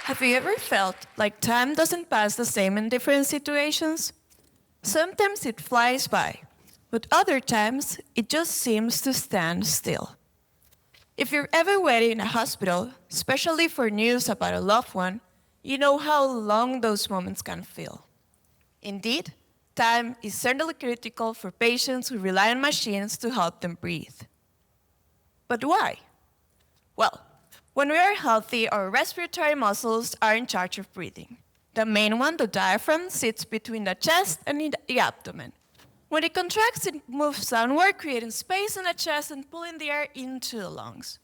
Have you ever felt like time doesn't pass the same in different situations? Sometimes it flies by, but other times it just seems to stand still. If you're ever waiting in a hospital, especially for news about a loved one, you know how long those moments can feel. Indeed, time is certainly critical for patients who rely on machines to help them breathe. But why? Well, when we are healthy, our respiratory muscles are in charge of breathing. The main one, the diaphragm, sits between the chest and the abdomen. When it contracts, it moves downward, creating space in the chest and pulling the air into the lungs.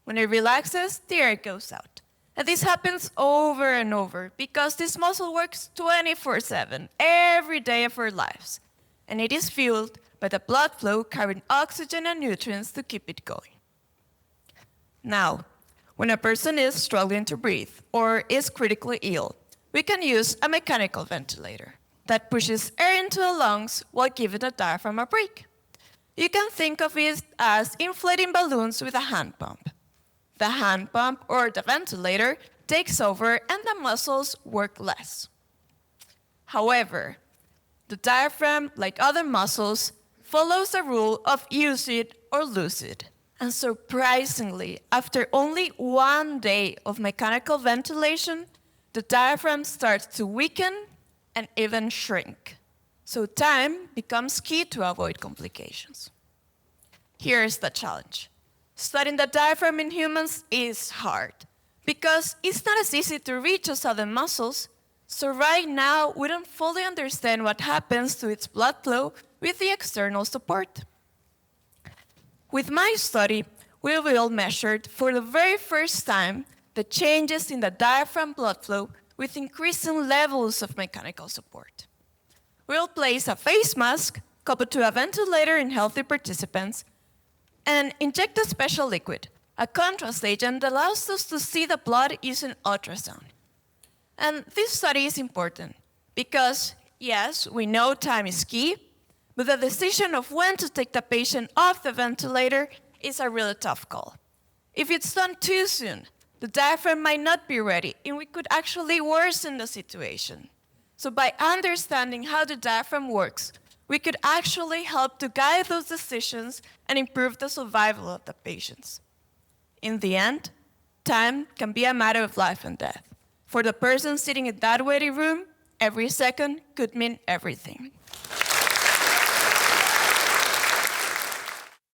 When it relaxes, the air goes out. And this happens over and over because this muscle works 24/7, every day of our lives. And it is fueled by the blood flow carrying oxygen and nutrients to keep it going. Now, when a person is struggling to breathe or is critically ill, we can use a mechanical ventilator that pushes air into the lungs while giving the diaphragm a break. You can think of it as inflating balloons with a hand pump. The hand pump or the ventilator takes over and the muscles work less. However, the diaphragm, like other muscles, follows the rule of use it or lose it. And surprisingly, after only 1 day of mechanical ventilation, the diaphragm starts to weaken and even shrink. So time becomes key to avoid complications. Here's the challenge. Studying the diaphragm in humans is hard because it's not as easy to reach as other muscles. So right now, we don't fully understand what happens to its blood flow with the external support. With my study, we will measure for the very first time the changes in the diaphragm blood flow with increasing levels of mechanical support. We'll place a face mask coupled to a ventilator in healthy participants and inject a special liquid, a contrast agent that allows us to see the blood using ultrasound. And this study is important because, yes, we know time is key, but the decision of when to take the patient off the ventilator is a really tough call. If it's done too soon, the diaphragm might not be ready, and we could actually worsen the situation. So by understanding how the diaphragm works, we could actually help to guide those decisions and improve the survival of the patients. In the end, time can be a matter of life and death. For the person sitting in that waiting room, every second could mean everything.